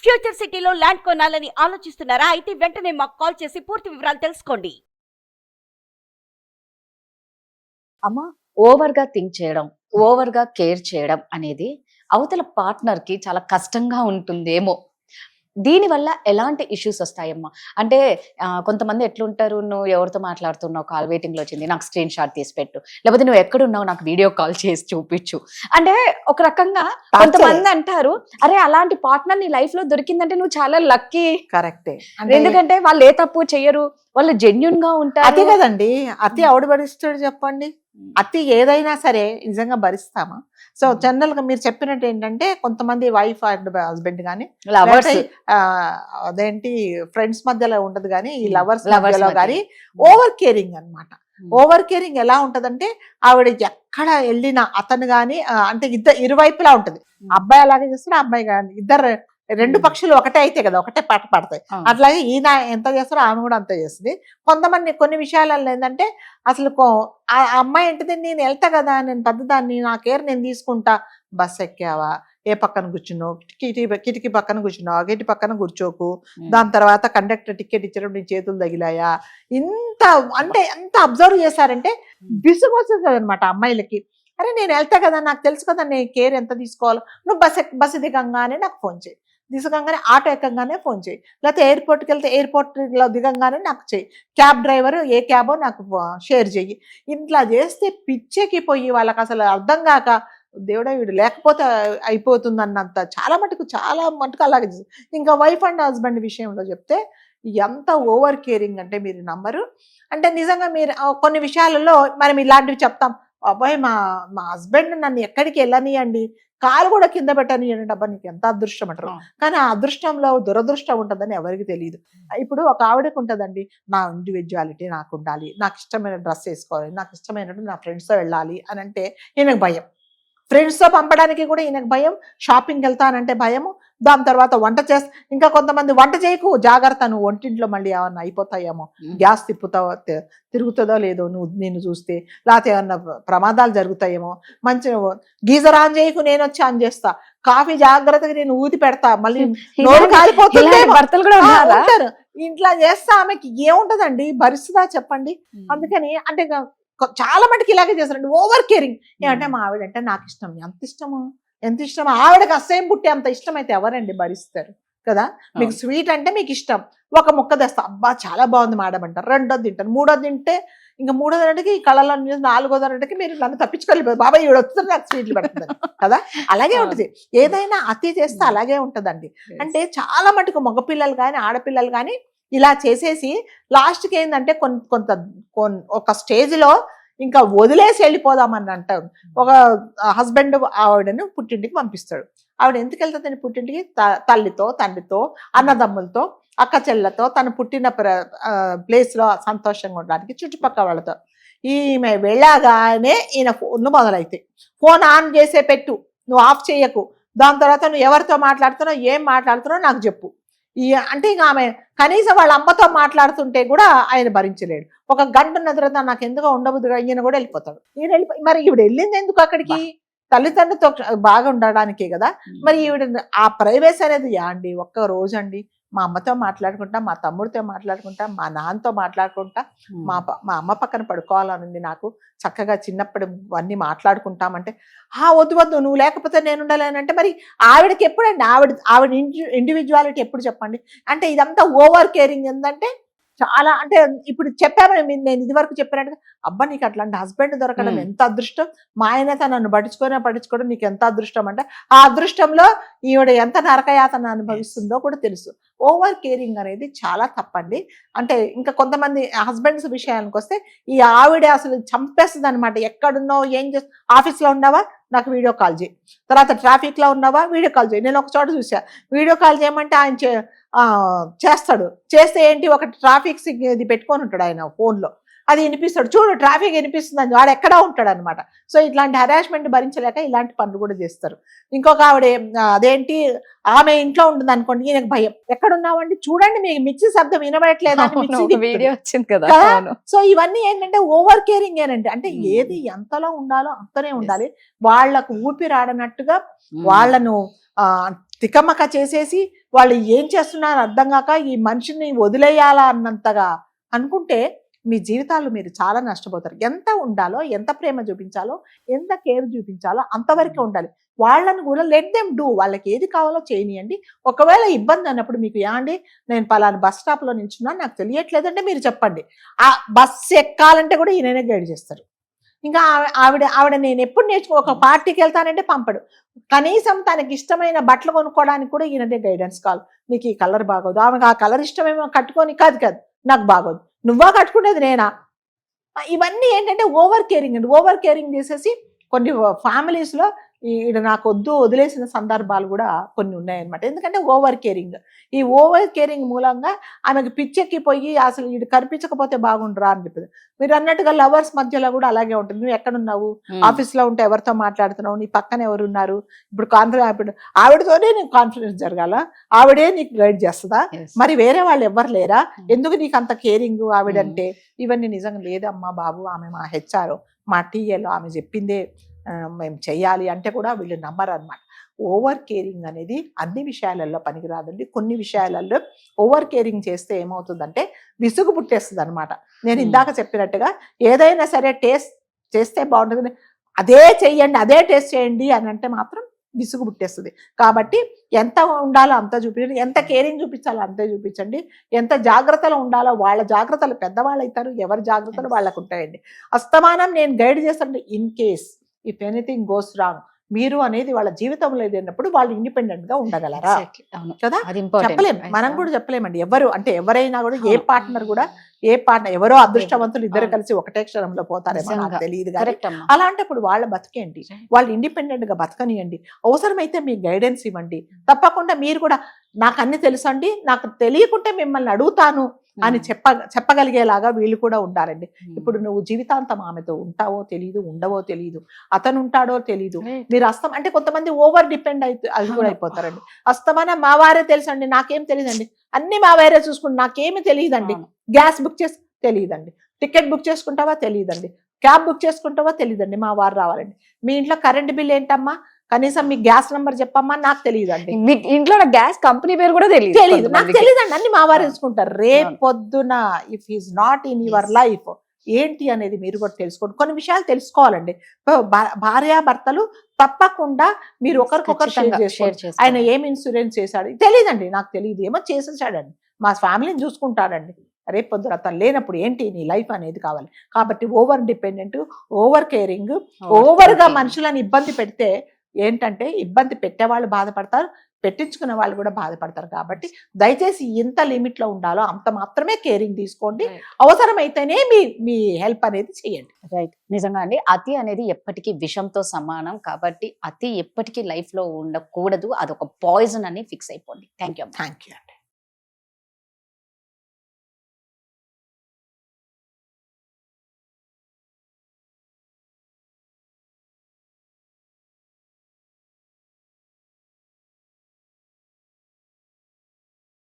Future సిటీలో land కొనాలని ఆలోచిస్తున్నారా? అయితే వెంటనే మాకు కాల్ చేసి పూర్తి వివరాలు తెలుసుకోండి. అమ్మ, ఓవర్‌గా థింక్ చేయడం, ఓవర్‌గా కేర్ చేయడం అనేది అవతల పార్ట్నర్‌కి చాలా కష్టంగా ఉంటుందేమో! దీనివల్ల ఎలాంటి ఇష్యూస్ వస్తాయమ్మా? అంటే కొంతమంది ఎట్లుంటారు, "నువ్వు ఎవరితో మాట్లాడుతున్నావు? కాల్ వెయిటింగ్‌లో వచ్చింది. నాకు స్క్రీన్ షాట్ తీసి పెట్టు. లేకపోతే నువ్వు ఎక్కడున్నావు? నాకు వీడియో కాల్ చేసి చూపించు." అంటే ఒక రకంగా కొంతమంది అంటారు, "అరే! అలాంటి పార్ట్నర్ నీ లైఫ్‌లో దొరికిందంటే నువ్వు చాలా లక్కీ." కరెక్టే. ఎందుకంటే వాళ్ళు ఏ తప్పు చెయ్యరు. వాళ్ళు జెన్యూన్‌గా ఉంటారు. అతి కదండి. అతి ఎవడు భరిస్తాడు చెప్పండి? అతి ఏదైనా సరే నిజంగా భరిస్తామా? సో జనరల్ గా మీరు చెప్పినట్టు ఏంటంటే కొంతమంది వైఫ్ అండ్ హస్బెండ్ గానీ లవర్స్ అదేంటి ఫ్రెండ్స్ మధ్యలో ఉండదు కానీ ఈ లవర్స్ Lovers మధ్యలో మధ్య. కానీ ఓవర్ కేరింగ్ అన్నమాట. ఓవర్ కేరింగ్ ఎలా ఉంటదంటే ఆవిడ ఎక్కడ వెళ్ళినా అతను గాని అంటే ఇరువైపులా ఉంటది. అబ్బాయి అలాగే చేస్తాడు, అమ్మాయి కానీ ఇద్దరు రెండు పక్షులు ఒకటే అయితే కదా, ఒకటే పాట పాడతాయి. అట్లాగే ఈయన ఎంత చేస్తారో ఆమె కూడా అంతే చేస్తుంది. కొన్ని విషయాలలో ఏంటంటే అసలు ఆ అమ్మాయి ఏంటిది, నేను వెళ్తా కదా, నేను పెద్దదాన్ని, నా కేర్ నేను తీసుకుంటా. బస్ ఎక్కావా, ఏ పక్కన కూర్చున్నావు, కిటికీ పక్కన కూర్చున్నావు, కిటి పక్కన కూర్చోకు. దాని తర్వాత కండక్టర్ టికెట్ ఇచ్చినప్పుడు నీ చేతులు తగిలాయా, ఇంత అంటే ఎంత అబ్జర్వ్ చేశారంటే విసుగు వస్తుంది అనమాట అమ్మాయిలకి. అరే నేను వెళ్తా కదా, నాకు తెలుసు కదా నేను కేర్ ఎంత తీసుకోవాలో. నువ్వు బస్సు దిగంగానే నాకు ఫోన్ చేయి, దిగంగానే ఆటో ఎక్కగానే ఫోన్ చేయి, లేకపోతే ఎయిర్పోర్ట్కి వెళ్తే ఎయిర్పోర్ట్లో దిగంగానే నాకు చేయి, క్యాబ్ డ్రైవర్ ఏ క్యాబో నాకు షేర్ చెయ్యి. ఇట్లా చేస్తే పిచ్చెకి పోయి వాళ్ళకి అసలు అర్థం కాక దేవుడా వీడు లేకపోతే అయిపోతుంది అన్నంత చాలా మటుకు అలాగే. ఇంకా వైఫ్ అండ్ హస్బెండ్ విషయంలో చెప్తే ఎంత ఓవర్ కేరింగ్ అంటే మీరు నమ్మరు. అంటే నిజంగా మీరు కొన్ని విషయాలలో మనం ఇలాంటివి చెప్తాం, అబ్బాయి మా హస్బెండ్ నన్ను ఎక్కడికి వెళ్ళనియండి, కాలు కూడా కింద పెట్టనియండి, అబ్బా నీకు ఎంత అదృష్టం అంటారు. కానీ ఆ అదృష్టంలో దురదృష్టం ఉంటుందని ఎవరికి తెలియదు. ఇప్పుడు ఒక ఆవిడకు ఉంటుందండి, నా ఇండివిజువాలిటీ నాకు ఉండాలి, నాకు ఇష్టమైన డ్రెస్ వేసుకోవాలి, నాకు ఇష్టమైనట్టు నా ఫ్రెండ్స్తో వెళ్ళాలి అని అంటే ఈయనకు భయం. ఫ్రెండ్స్తో పంపడానికి కూడా ఈయనకు భయం. షాపింగ్కి వెళ్తానంటే భయము. దాని తర్వాత వంట ఇంకా కొంతమంది వంట చేయకు, జాగ్రత్త, నువ్వు వంటింట్లో మళ్ళీ ఏమన్నా అయిపోతాయేమో, గ్యాస్ తిరుగుతుందో లేదో నేను చూస్తే, లేకపోతే ఏమన్నా ప్రమాదాలు జరుగుతాయేమో, మంచి గీజర్ ఆన్ చేయకు, నేను వచ్చి ఆన్ చేస్తా, కాఫీ జాగ్రత్తగా నేను ఊది పెడతా, మళ్ళీ నోరు కాలిపోతుంది. భర్తలు కూడా ఉంటారు. ఇంట్లో చేస్తా, ఆమెకి ఏముంటదండి, భరిస్తుందా చెప్పండి? అందుకని అంటే చాలా మటుకు ఇలాగే చేస్తారండి, ఓవర్ కేరింగ్. ఏమంటే మా ఆవిడ అంటే నాకు ఇష్టం, ఎంత ఇష్టం ఆవిడకి అసహ్యం పుట్టి అంత ఇష్టం అయితే ఎవరండి భరిస్తారు కదా. మీకు స్వీట్ అంటే మీకు ఇష్టం, ఒక ముక్క తెస్తా, అబ్బా చాలా బాగుంది మేడం అంటారు, రెండోది తింటారు, మూడోది తింటే ఇంకా మూడోది రెండుకి ఈ కళ్ళలో నాలుగోది రెండుకి మీరు నన్ను తప్పించుకోలేదు, బాబాయ్ ఈవిడ వస్తుంది నాకు స్వీట్లు పెడుతుంది కదా. అలాగే ఉంటుంది, ఏదైనా అతి చేస్తే అలాగే ఉంటుందండి. అంటే చాలా మటుకు మగపిల్లలు కానీ ఆడపిల్లలు కానీ ఇలా చేసేసి లాస్ట్కి ఏంటంటే ఒక స్టేజ్లో ఇంకా వదిలేసి వెళ్ళిపోదామని అంటారు. ఒక హస్బెండ్ ఆవిడను పుట్టింటికి పంపిస్తాడు. ఆవిడ ఎందుకు వెళ్తుందని పుట్టింటికి, తల్లితో తండ్రితో అన్నదమ్ములతో అక్క చెల్లెలతో తను పుట్టిన ప్లేస్లో సంతోషంగా ఉండడానికి చుట్టుపక్కల వాళ్ళతో. ఈమె వెళ్ళగానే ఈయన ఫోన్లు మొదలైతాయి. ఫోన్ ఆన్ చేసే పెట్టు, నువ్వు ఆఫ్ చేయకు, దాని తర్వాత నువ్వు ఎవరితో మాట్లాడుతున్నావు, ఏం మాట్లాడుతున్నావు నాకు చెప్పు. అంటే ఇక ఆమె కనీసం వాళ్ళ అమ్మతో మాట్లాడుతుంటే కూడా ఆయన భరించలేడు. ఒక గంట ఉన్న తర్వాత నాకు ఎందుకో ఉండబుద్ధిగా ఈయన కూడా వెళ్ళిపోతాడు. మరి ఈవిడ వెళ్ళింది ఎందుకు అక్కడికి, తల్లిదండ్రులతో బాగా ఉండడానికే కదా. మరి ఈవిడ ఆ ప్రైవేసీ అనేది అండి, ఒక్క రోజు అండి మా అమ్మతో మాట్లాడుకుంటా, మా తమ్ముడితో మాట్లాడుకుంటా, మా నాన్నతో మాట్లాడుకుంటా, మా అమ్మ పక్కన పడుకోవాలనుంది నాకు, చక్కగా చిన్నప్పుడు అన్నీ మాట్లాడుకుంటామంటే, వద్దు నువ్వు లేకపోతే నేను ఉండాలనంటే మరి ఆవిడకి ఎప్పుడండి, ఆవిడ ఇండివిజువాలిటీ ఎప్పుడు చెప్పండి. అంటే ఇదంతా ఓవర్ కేరింగ్ ఏంటంటే చాలా, అంటే ఇప్పుడు చెప్పామని నేను ఇది వరకు చెప్పినట్టుగా, అబ్బా నీకు అట్లాంటి హస్బెండ్ దొరకడం ఎంత అదృష్టం, మా ఆయనతో నన్ను పట్టించుకోవడం నీకు ఎంత అదృష్టం అంటే, ఆ అదృష్టంలో ఈవిడ ఎంత నరకయాతన అనుభవిస్తుందో కూడా తెలుసు. ఓవర్ కేరింగ్ అనేది చాలా తప్పండి. అంటే ఇంకా కొంతమంది హస్బెండ్స్ విషయానికి వస్తే ఈ ఆవిడ అసలు చంపేస్తుంది అనమాట. ఎక్కడున్నావు, ఏం చేస్తావు, ఆఫీస్లో ఉన్నావా నాకు వీడియో కాల్ చేయి, తర్వాత ట్రాఫిక్లో ఉన్నావా వీడియో కాల్ చేయి. నేను ఒక చోట చూసా, వీడియో కాల్ చేయమంటే ఆయన చేస్తాడు. చేస్తే ఏంటి, ఒక ట్రాఫిక్ ఇది పెట్టుకొని ఉంటాడు ఆయన ఫోన్లో, అది వినిపిస్తాడు, చూడు ట్రాఫిక్ వినిపిస్తుందని, వాడు ఎక్కడా ఉంటాడు అనమాట. సో ఇట్లాంటి హెరాస్మెంట్ భరించలేక ఇలాంటి పనులు కూడా చేస్తారు. ఇంకొక ఆవిడ అదేంటి, ఆమె ఇంట్లో ఉంటుంది అనుకోండి, ఈయనకు భయం, ఎక్కడున్నావండి చూడండి మీకు మిక్సీ శబ్దం వినబడట్లేదు వీడియో వచ్చింది కదా. సో ఇవన్నీ ఏంటంటే ఓవర్ కేరింగ్ ఏనండి. అంటే ఏది ఎంతలో ఉండాలో అంతనే ఉండాలి. వాళ్లకు ఊపిరి ఆడనట్టుగా వాళ్ళను తికమక చేసేసి వాళ్ళు ఏం చేస్తున్నారో అర్థం కాక ఈ మనిషిని వదిలేయాలా అన్నంతగా అనుకుంటే మీ జీవితాలు మీరు చాలా నష్టపోతారు. ఎంత ఉండాలో, ఎంత ప్రేమ చూపించాలో, ఎంత కేర్ చూపించాలో అంతవరకే ఉండాలి. వాళ్ళని కూడా లెట్ దెమ్ డూ, వాళ్ళకి ఏది కావాలో చేయనియండి. ఒకవేళ ఇబ్బంది అన్నప్పుడు మీకు ఏమండి నేను పలానా బస్ స్టాప్లో నిల్చున్నా నాకు తెలియట్లేదంటే మీరు చెప్పండి. ఆ బస్సు ఎక్కాలంటే కూడా ఈయననే గైడ్ చేస్తారు. ఇంకా ఆవిడ నేను ఎప్పుడు ఒక పార్టీకి వెళ్తానంటే పంపడు. కనీసం తనకి ఇష్టమైన బట్టలు కొనుక్కోవడానికి కూడా ఈయనదే గైడెన్స్ కావాలి. నీకు ఈ కలర్ బాగోదు, ఆమెకు ఆ కలర్ ఇష్టమేమో కట్టుకొని, కాదు నాకు బాగోదు, నువ్వా కట్టుకునేది నేనా. ఇవన్నీ ఏంటంటే ఓవర్ కేరింగ్ అండి. ఓవర్ కేరింగ్ చేసేసి కొన్ని ఫ్యామిలీస్లో ఈడ నాకు వదిలేసిన సందర్భాలు కూడా కొన్ని ఉన్నాయన్నమాట. ఎందుకంటే ఓవర్ కేరింగ్. ఈ ఓవర్ కేరింగ్ మూలంగా ఆమెకు పిచ్చెక్కిపోయి అసలు వీడు కనిపించకపోతే బాగుండరా అని చెప్పింది. మీరు అన్నట్టుగా లవర్స్ మధ్యలో కూడా అలాగే ఉంటుంది. నువ్వు ఎక్కడున్నావు, ఆఫీస్లో ఉంటే ఎవరితో మాట్లాడుతున్నావు, నీ పక్కన ఎవరున్నారు, ఇప్పుడు ఆవిడతోనే నీకు కాన్ఫిడెన్స్ జరగాల, ఆవిడే నీకు గైడ్ చేస్తుందా, మరి వేరే వాళ్ళు ఎవరు లేరా, ఎందుకు నీకు అంత కేరింగ్ ఆవిడంటే. ఇవన్నీ నిజంగా లేదమ్మా బాబు, ఆమె మా హెచ్ఆర్, మా టీఏలో ఆమె చెప్పిందే మేము చెయ్యాలి అంటే కూడా వీళ్ళు నమ్మరు అనమాట. ఓవర్ కేరింగ్ అనేది అన్ని విషయాలలో పనికిరాదండి. కొన్ని విషయాలలో ఓవర్ కేరింగ్ చేస్తే ఏమవుతుందంటే విసుగు పుట్టేస్తుంది అనమాట. నేను ఇందాక చెప్పినట్టుగా ఏదైనా సరే టేస్ట్ చేస్తే బాగుంటుంది, అదే చెయ్యండి, అదే టేస్ట్ చేయండి అని అంటే మాత్రం విసుగు పుట్టేస్తుంది. కాబట్టి ఎంత ఉండాలో అంత చూపించండి, ఎంత కేరింగ్ చూపించాలో అంతే చూపించండి, ఎంత జాగ్రత్తలో ఉండాలో వాళ్ళ జాగ్రత్తలు పెద్దవాళ్ళు అవుతారు, ఎవరి జాగ్రత్తలు వాళ్ళకు ఉంటాయండి. అస్తమానం నేను గైడ్ చేస్తాను. In case if anything goes wrong, మీరు అనేది వాళ్ళ జీవితంలో లేనప్పుడు వాళ్ళు ఇండిపెండెంట్ గా ఉండగలరా కదా, చెప్పలేము. మనం కూడా చెప్పలేమండి. ఎవరైనా కూడా ఏ పార్ట్నర్ ఎవరో అదృష్టవంతులు ఇద్దరు కలిసి ఒకటే క్షణంలో పోతారేమో నాకు తెలియదు. అలాంటప్పుడు వాళ్ళ బతికేయండి, వాళ్ళు ఇండిపెండెంట్ గా బతకనియండి. అవసరమైతే మీ గైడెన్స్ ఇవ్వండి. తప్పకుండా మీరు కూడా నాకు అన్ని తెలుసు అండి, నాకు తెలియకుంటే మిమ్మల్ని అడుగుతాను అని చెప్పగలిగేలాగా వీళ్ళు కూడా ఉండాలండి. ఇప్పుడు నువ్వు జీవితాంతం ఆమెతో ఉంటావో తెలియదు, ఉండవో తెలియదు, అతను ఉంటాడో తెలియదు. మీరు అంటే కొంతమంది ఓవర్ డిపెండ్ అది కూడా అయిపోతారండి. అస్తమానం మా వారే తెలుసండి, నాకేం తెలియదండి, అన్ని మా వారే చూసుకుంటే నాకేమి తెలియదండి, గ్యాస్ బుక్ చేసి తెలియదండి, టికెట్ బుక్ చేసుకుంటావా తెలియదండి, క్యాబ్ బుక్ చేసుకుంటావా తెలియదండి, మా వారు రావాలండి. మీ ఇంట్లో కరెంట్ బిల్ ఏంటమ్మా, కనీసం మీ గ్యాస్ నంబర్ చెప్పమ్మా, నాకు తెలియదండి. మీ ఇంట్లో గ్యాస్ కంపెనీ పేరు కూడా తెలియదు, నాకు తెలియదండి, అన్ని మా వారు తెలుసుకుంటారు. రేపు పొద్దున if is not in your life ఏంటి అనేది మీరు కూడా తెలుసుకోండి. కొన్ని విషయాలు తెలుసుకోవాలండి. భార్యాభర్తలు తప్పకుండా మీరు ఒకరికొకరు షేర్ చేసుకోండి. ఆయన ఏం ఇన్సూరెన్స్ చేశాడు తెలియదండి, నాకు తెలియదు, ఏమో చేసేసాడండి, మా ఫ్యామిలీని చూసుకుంటాడండి. రేపు పొద్దున అతను లేనప్పుడు ఏంటి నీ లైఫ్ అనేది కావాలి. కాబట్టి ఓవర్ డిపెండెంట్, ఓవర్ కేరింగ్, ఓవర్గా మనుషులను ఇబ్బంది పెడితే ఏంటంటే ఇబ్బంది పెట్టేవాళ్ళు బాధపడతారు, పెట్టించుకునే వాళ్ళు కూడా బాధపడతారు. కాబట్టి దయచేసి ఎంత లిమిట్లో ఉండాలో అంత మాత్రమే కేరింగ్ తీసుకోండి. అవసరమైతేనే మీ హెల్ప్ అనేది చేయండి. రైట్, నిజంగా అండి. అతి అనేది ఎప్పటికీ విషంతో సమానం. కాబట్టి అతి ఎప్పటికీ లైఫ్ లో ఉండకూడదు, అదొక పాయిజన్ అని ఫిక్స్ అయిపోండి. థ్యాంక్ యూ అండి.